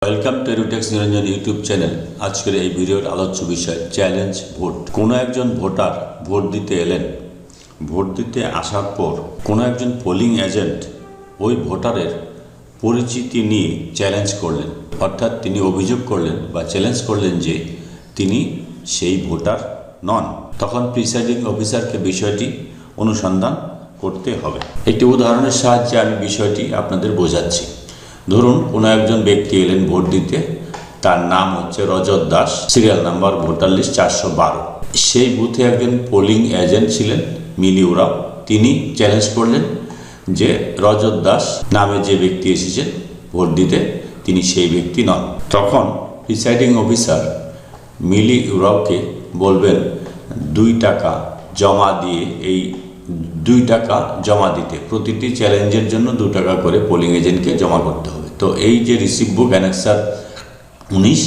Welcome to এডুটেক্স Niranjan YouTube channel. আজকের এই ভিডিওর আলোচ্য বিষয় চ্যালেঞ্জ ভোট। কোনো একজন ভোটার ভোট দিতে এলেন, ভোট দিতে আসার পর কোনো একজন পোলিং এজেন্ট ওই ভোটারের পরিচিতি নিয়ে চ্যালেঞ্জ করলেন, অর্থাৎ তিনি অভিযোগ করলেন বা চ্যালেঞ্জ করলেন যে তিনি সেই ভোটার নন। তখন প্রিসাইডিং অফিসারকে বিষয়টি অনুসন্ধান করতে হবে। একটি উদাহরণের সাহায্যে আমি বিষয়টি আপনাদের বোঝাচ্ছি। ধরুন কোনো একজন ব্যক্তি এলেন ভোট দিতে, তার নাম হচ্ছে Rajat Das, serial number voter list 412। সেই বুথে একজন পোলিং এজেন্ট ছিলেন মিলি উরাও। তিনি চ্যালেঞ্জ করলেন যে রজত দাস নামে যে ব্যক্তি এসেছেন ভোট দিতে তিনি সেই ব্যক্তি নন। তখন প্রিসাইডিং অফিসার মিলি উরাওকে বলবেন 2 টাকা জমা দিয়ে, এই 2 টাকা জমা দিতে, প্রতিটি চ্যালেঞ্জের জন্য 2 টাকা করে পোলিং এজেন্টকে জমা করতে হবে। তো এই যে রিসিভ বুক অ্যানেক্সার 19,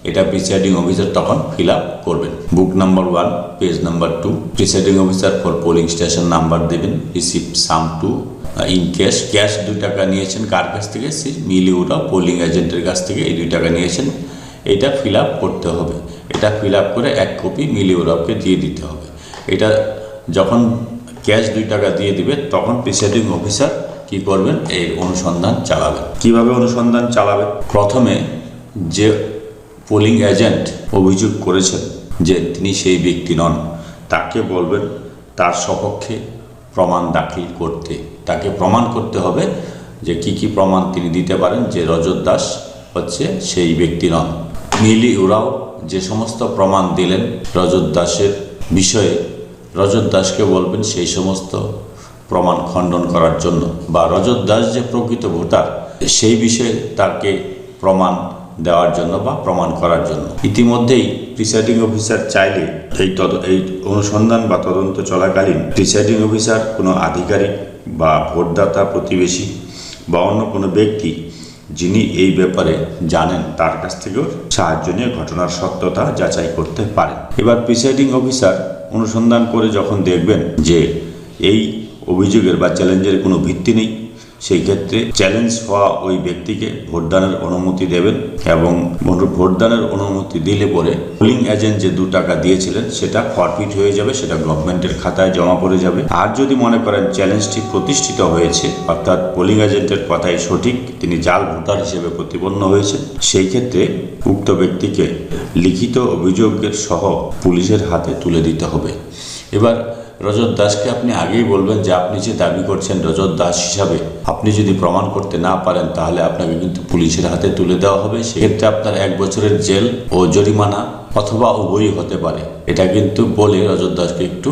এটা প্রিসাইডিং অফিসার তখন ফিল আপ করবেন। বুক number 1, page number 2, presiding officer for polling station number দেবেন, রিসিভ সাম 2 ইন ক্যাশ 2 টাকা নিয়েছেন কার কাছ থেকে? মিলি উরাও পোলিং এজেন্টের কাছ থেকে এই 2 টাকা নিয়েছেন। এটা ফিল আপ করতে হবে। এটা ফিল আপ করে 1 কপি মিলি উরাওকে দিয়ে দিতে হবে। এটা যখন ক্যাশ 2 টাকা দিয়ে দিবে তখন প্রিসাইডিং অফিসার কি করবেন? এই অনুসন্ধান চালাবেন। কিভাবে অনুসন্ধান চালাবেন? প্রথমে যে পোলিং এজেন্ট অভিযোগ করেছেন যে তিনি সেই ব্যক্তি নন, তাকে বলবেন তার সপক্ষে প্রমাণ দাখিল করতে। তাকে প্রমাণ করতে হবে যে কি প্রমাণ তিনি দিতে পারেন যে রজত দাস হচ্ছে সেই ব্যক্তি নন। মিলি উরাও যে সমস্ত প্রমাণ দিলেন রজত দাসের বিষয়ে, রজত দাসকে বলবেন সেই সমস্ত প্রমাণ খণ্ডন করার জন্য, বা রজত দাস যে প্রকৃত ভোটার সেই বিষয়ে তাকে প্রমাণ দেওয়ার জন্য বা প্রমাণ করার জন্য। ইতিমধ্যেই প্রিসাইডিং অফিসার চাইলে এই অনুসন্ধান বা তদন্ত চলাকালীন প্রিসাইডিং অফিসার কোনো আধিকারিক বা ভোটদাতা প্রতিবেশী বা অন্য কোনো ব্যক্তি যিনি এই ব্যাপারে জানেন তার কাছ থেকেও সাহায্য নিয়ে ঘটনার সত্যতা যাচাই করতে পারেন। এবার প্রিসাইডিং অফিসার অনুসন্ধান করে যখন দেখবেন যে এই অভিযোগের বা চ্যালেঞ্জের কোনো ভিত্তি নেই, সেই ক্ষেত্রে চ্যালেঞ্জ হওয়া ওই ব্যক্তিকে ভোটদানের অনুমতি দেবেন, এবং ভোটদানের অনুমতি দিলে পরে পোলিং এজেন্ট যে 2 টাকা দিয়েছিলেন সেটা ফরফিট হয়ে যাবে, সেটা গভর্নমেন্টের খাতায় জমা পড়ে যাবে। আর যদি মনে করেন চ্যালেঞ্জটি প্রতিষ্ঠিত হয়েছে, অর্থাৎ পোলিং এজেন্টের কথাই সঠিক, তিনি জাল ভোটার হিসেবে প্রতিপন্ন হয়েছে, সেই ক্ষেত্রে উক্ত ব্যক্তিকে লিখিত অভিযোগের সহ পুলিশের হাতে তুলে দিতে হবে। এবার রজত দাসকে আপনি আগেই বলবেন যে আপনি যে দাবি করছেন রজত দাস হিসাবে, আপনি যদি প্রমাণ করতে না পারেন তাহলে আপনাকে কিন্তু পুলিশের হাতে তুলে দেওয়া হবে। সেক্ষেত্রে আপনার 1 বছরের জেল ও জরিমানা অথবা উভয়ই হতে পারে। এটা কিন্তু বলে রজত দাসকে একটু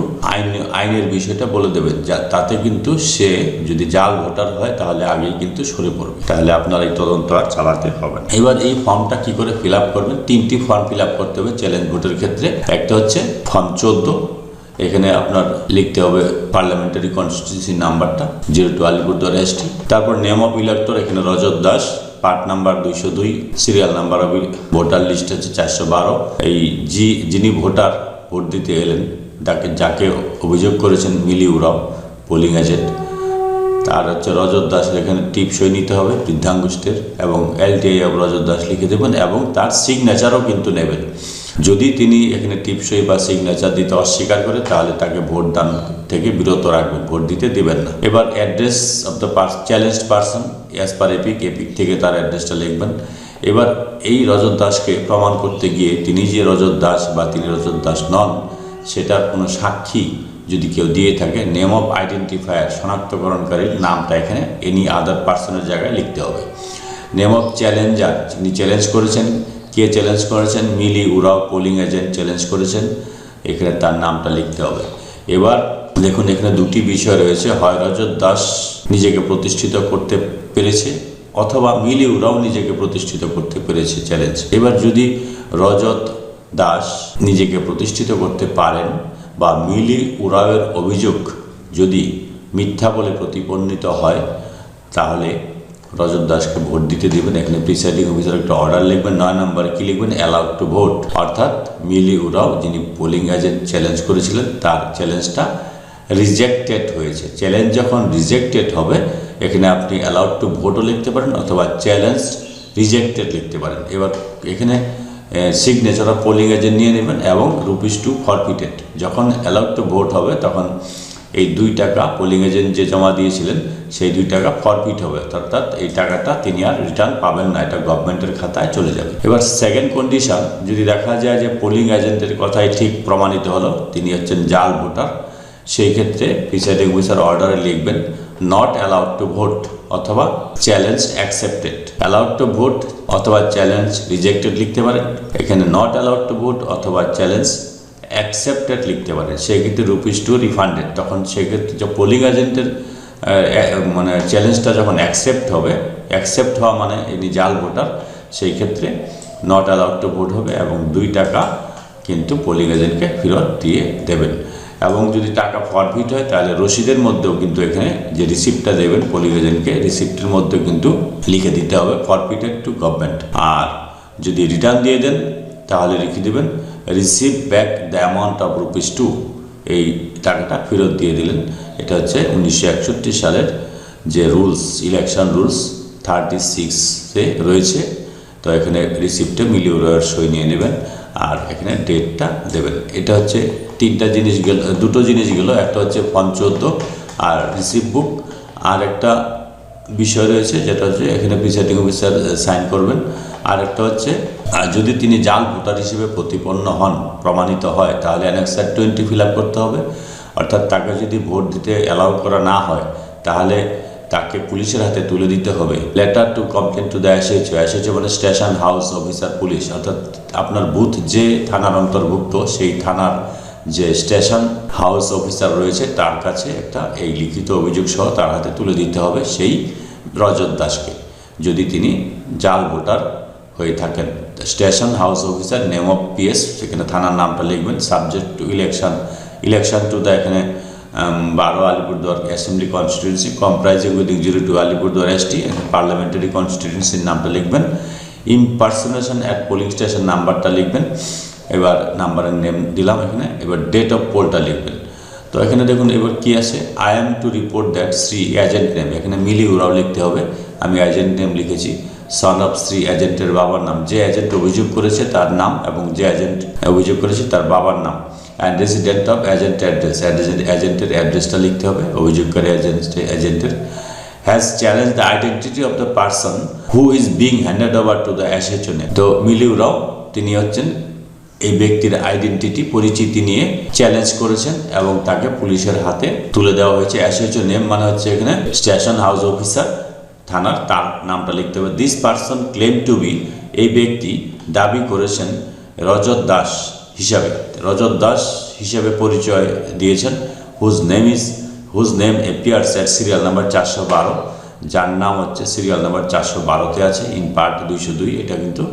আইনের বিষয়টা বলে দেবেন, তাতে কিন্তু সে যদি জাল ভোটার হয় তাহলে আগেই কিন্তু সরে পড়বে, তাহলে আপনার এই তদন্ত আর চালাতে হবে না। এবার এই ফর্মটা কি করে ফিল আপ করবেন? 3টি ফর্ম ফিল আপ করতে হবে চ্যালেঞ্জ ভোটের ক্ষেত্রে। একটা হচ্ছে ফর্ম 14, এখানে আপনার লিখতে হবে পার্লামেন্টারি কনস্টিটিউন্সি নাম্বারটা 02 আলিপুরদুয়ার এসটি। তারপর নেম অফ ইলেক্টর, এখানে Rajat Das, part number 202, serial number of voter list হচ্ছে 412। এই যিনি ভোটার ভোট দিতে এলেন, যাকে অভিযোগ করেছেন মিলি উরাও পোলিং এজেন্ট, তার হচ্ছে রজত দাসের এখানে টিপসই নিতে হবে বৃদ্ধাঙ্গুষ্ঠের, এবং LTI অফ রজত দাস লিখে দেবেন, এবং তার সিগনেচারও কিন্তু নেবেন। যদি তিনি এখানে টিপসই বা সিগনেচার দিতে অস্বীকার করে তাহলে তাকে ভোট দান থেকে বিরত রাখবেন, ভোট দিতে দেবেন না। এবার address of the challenged person as per epic থেকে তার অ্যাড্রেসটা লিখবেন। এবার এই রজত দাসকে প্রমাণ করতে গিয়ে তিনি যে রজত দাস বা তিনি রজত দাস নন সেটার কোনো সাক্ষী যদি কেউ দিয়ে থাকে, নেম অফ আইডেন্টিফায়ার, শনাক্তকরণকারীর নামটা এখানে এনি আদার পার্সনের জায়গায় লিখতে হবে। নেম অফ চ্যালেঞ্জার, যিনি চ্যালেঞ্জ করেছেন, কে চ্যালেঞ্জ করেছেন? মিলি উরাও পোলিং এজেন্ট চ্যালেঞ্জ করেছেন, এখানে তার নামটা লিখতে হবে। এবার দেখুন এখানে 2টি বিষয় রয়েছে, হয় রজত দাস নিজেকে প্রতিষ্ঠিত করতে পেরেছে অথবা মিলি উরাও নিজেকে প্রতিষ্ঠিত করতে পেরেছে চ্যালেঞ্জ। এবার যদি রজত দাস নিজেকে প্রতিষ্ঠিত করতে পারেন বা মিলি উরাওয়ের অভিযোগ যদি মিথ্যা বলে প্রতিপন্নিত হয় তাহলে রজত দাসকে ভোট দিতে দেবেন। এখানে প্রিসাইডিং অফিসার একটা অর্ডার লিখবেন, 9 নম্বরে কি লিখবেন? অ্যালাউড টু ভোট, অর্থাৎ মিলি উরাও যিনি পোলিং এজেন্ট চ্যালেঞ্জ করেছিলেন তার চ্যালেঞ্জটা রিজেক্টেড হয়েছে। চ্যালেঞ্জ যখন রিজেক্টেড হবে এখানে আপনি অ্যালাউড টু ভোটও লিখতে পারেন অথবা চ্যালেঞ্জ রিজেক্টেড লিখতে পারেন। এবার এখানে সিগনেচার অফ পোলিং এজেন্ট নিয়ে নেবেন এবং ₹2 ফরফিটেড। যখন অ্যালাউড টু ভোট হবে তখন এই 2 টাকা পোলিং এজেন্ট যে জমা দিয়েছিলেন সেই 2 টাকা ফরফিট হবে, অর্থাৎ এই টাকাটা তিনি আর রিটার্ন পাবেন না, এটা গভর্নমেন্টের খাতায় চলে যাবে। এবার সেকেন্ড কন্ডিশন, যদি দেখা যায় যে পোলিং এজেন্টের কথাই ঠিক প্রমাণিত হলো তিনি হচ্ছেন জাল ভোটার, সেই ক্ষেত্রে প্রিসাইডিং অফিসার অর্ডারে লিখবেন নট অ্যালাউড টু ভোট অথবা challenge accepted. Allowed to vote অথবা চ্যালেঞ্জ রিজেক্টেড লিখতে পারেন, এখানে নট অ্যালাউড টু ভোট অথবা চ্যালেঞ্জ অ্যাকসেপ্টেড লিখতে পারেন, সেক্ষেত্রে ₹2 রিফান্ডেড। তখন সেক্ষেত্রে যে পোলিং এজেন্টের মানে চ্যালেঞ্জটা যখন অ্যাকসেপ্ট হবে, অ্যাকসেপ্ট হওয়া মানে ইনি জাল ভোটার, সেই ক্ষেত্রে নট অ্যালাউড টু ভোট হবে এবং 2 টাকা কিন্তু পোলিং এজেন্টকে ফেরত দিয়ে দেবেন। এবং যদি টাকা ফরফিট হয় তাহলে রসিদের মধ্যেও কিন্তু এখানে যে রিসিপ্টটা দেবেন পোলিং এজেন্টকে, রিসিপ্টের মধ্যে কিন্তু লিখে দিতে হবে ফরফিটেড টু গভর্নমেন্ট। আর যদি রিটার্ন দিয়ে দেন তাহলে লিখে দেবেন receive back the amount of ₹2, এই টাকাটা ফেরত দিয়ে দিলেন। এটা হচ্ছে 1961 সালের যে রুলস, ইলেকশন রুলস 36-এ রয়েছে। তো এখানে রিসিপ্টে মিলিও রয়ের সই নিয়ে নেবেন আর এখানে ডেটটা দেবেন। এটা হচ্ছে 3টা জিনিস গেল, 2টো জিনিস গেল, একটা হচ্ছে ফর্ম 14 আর রিসিপ্ট বুক। আর একটা বিষয় রয়েছে যেটা হচ্ছে এখানে প্রিসাইডিং অফিসার সাইন করবেন। আর একটা হচ্ছে যদি তিনি জাল ভোটার হিসেবে প্রতিপন্ন হন, প্রমাণিত হয়, তাহলে অ্যানেক্সার 20 ফিল আপ করতে হবে। অর্থাৎ তাকে যদি ভোট দিতে অ্যালাউ করা না হয় তাহলে তাকে পুলিশের হাতে তুলে দিতে হবে letter to complain to the SHO. SHO মানে স্টেশন হাউস অফিসার পুলিশ, অর্থাৎ আপনার বুথ যে থানার অন্তর্ভুক্ত সেই থানার যে স্টেশন হাউস অফিসার রয়েছে তার কাছে একটা এই লিখিত অভিযোগ সহ তার হাতে তুলে দিতে হবে সেই রজত দাসকে, যদি তিনি জাল ভোটার হয়ে থাকেন। Station house officer, name of PS, সেখানে থানার নামটা লিখবেন। Subject to election to the এখানে 12 Alipurduar assembly constituency comprising within 02 Alipurduar ST, parliamentary কনস্টিটিউয়েন্সির নামটা লিখবেন। ইমপারসোনেশন অ্যাট পোলিং স্টেশন নাম্বারটা লিখবেন। এবার নাম্বারের নেম দিলাম এখানে। এবার ডেট অফ পোলটা লিখবেন। তো এখানে দেখুন এবার কি আছে, I am to report that Shri agent name, এখানে মিলি উরাও লিখতে হবে, আমি এজেন্ট নেম লিখেছি। সন অফ শ্রী, এজেন্টের বাবার নাম, যে এজেন্ট অভিযোগ করেছে তার নাম এবং যে এজেন্ট অভিযোগ করেছে তার বাবার নাম। And resident of agent address, এজেন্টের অ্যাড্রেসটা লিখতে হবে অভিযোগকারী এজেন্টের। Has challenge the identity of the person who is being handed over to the SHO name. তো মিলিউ রাও তিনি হচ্ছেন এই ব্যক্তির আইডেন্টিটি, পরিচিতি নিয়ে চ্যালেঞ্জ করেছেন এবং তাকে পুলিশের হাতে তুলে দেওয়া হয়েছে। এসএইচও নেম মানে হচ্ছে এখানে স্টেশন হাউস অফিসার, থানার তার নামটা লিখতে হবে। This person claim to be, এই ব্যক্তি দাবি করেছেন রজত দাস হিসাবে পরিচয় দিয়েছেন। Whose name appears at serial number 412, যার নাম হচ্ছে সিরিয়াল নাম্বার 412-তে আছে ইন পার্ট 202। এটা কিন্তু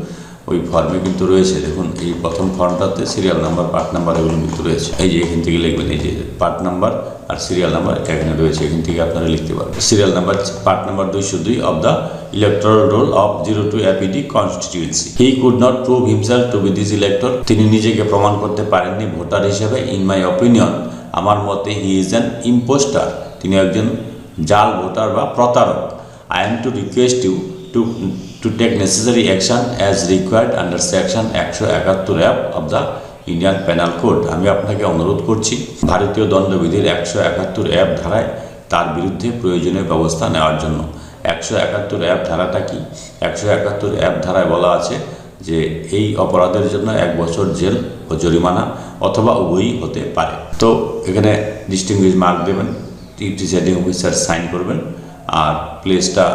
ওই ফর্মে কিন্তু রয়েছে, দেখুন এই প্রথম ফর্মটাতে সিরিয়াল নাম্বার, পার্ট নাম্বার এগুলো কিন্তু রয়েছে। এই যে এখান থেকে লিখবেন, এই যে পার্ট নাম্বার আর সিরিয়াল নাম্বার এটা এখানে রয়েছে, এখান থেকে আপনারা লিখতে পারবেন। Serial number, part number 202 of the electoral roll of 02 APD constituency. He could not prove himself to be this elector, তিনি নিজেকে প্রমাণ করতে পারেননি ভোটার হিসেবে। ইন মাই অপিনিয়ন, আমার মতে হি ইজ অ্যান ইম্পোস্টার, তিনি একজন জাল ভোটার বা প্রতারক। I am to request you to take necessary action as required under section 171 of the Indian penal code. আমি আপনাকে অনুরোধ করছি ভারতীয় দণ্ডবিধির 171 ধারায় তার বিরুদ্ধে প্রয়োজনীয় ব্যবস্থা নেওয়ার জন্য। 171 ধারাটা কি? 171 ধারায় বলা আছে যে এই অপরাধের জন্য 1 বছর জেল ও জরিমানা অথবা উভয়ই হতে পারে। তো এখানে ডিস্টিংগুইশ মার্ক দেবেন, প্রিসাইডিং অফিসার সাইন করবেন আর প্লেসটা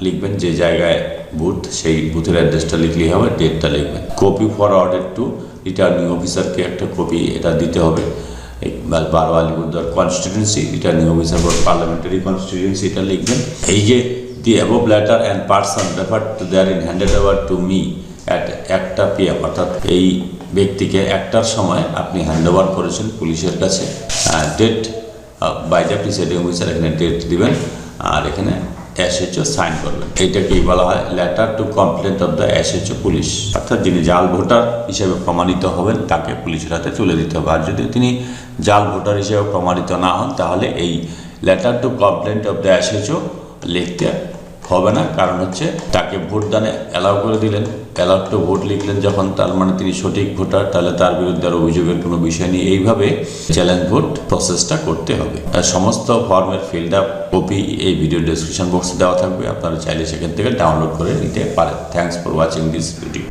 লিখবেন, যে জায়গায় বুথ সেই বুথের অ্যাড্রেসটা লিখলেই হবে, ডেটটা লিখবেন। কপি ফরওয়ার্ডেড টু রিটার্নিং অফিসারকে একটা কপি এটা দিতে হবে। 12 Alipurduar constituency, returning officer for parliamentary constituency এটা লিখবেন। এই যে the above letter and person refer to therein handed over to me at 1টা PM, অর্থাৎ এই ব্যক্তিকে 1টার সময় আপনি হ্যান্ড ওভার করেছেন পুলিশের কাছে। Date by the presiding officer, এখানে ডেট দিবেন আর এখানে এসএইচও সাইন করবেন। এইটাকেই বলা হয় letter to complaint of the SHO police, অর্থাৎ যিনি জাল ভোটার হিসেবে প্রমাণিত হবেন তাকে পুলিশের হাতে তুলে দিতে হবে। আর যদি তিনি জাল ভোটার হিসেবে প্রমাণিত না হন তাহলে এই letter to complaint of the SHO লিখতে হবে না, কারণ হচ্ছে তাকে ভোটদানে অ্যালাউ করে দিলেন, অ্যালাউ টু ভোট লিখলেন যখন, তার মানে তিনি সঠিক ভোটার, তাহলে তার বিরুদ্ধে আর অভিযোগের কোনো বিষয় নেই। এইভাবে চ্যালেঞ্জ ভোট প্রসেসটা করতে হবে। আর সমস্ত ফর্মের ফিল্ড আপ কপি এই ভিডিও ডেসক্রিপশন বক্সে দেওয়া থাকবে, আপনারা চাইলে সেখান থেকে ডাউনলোড করে নিতে পারেন। Thanks for watching this video.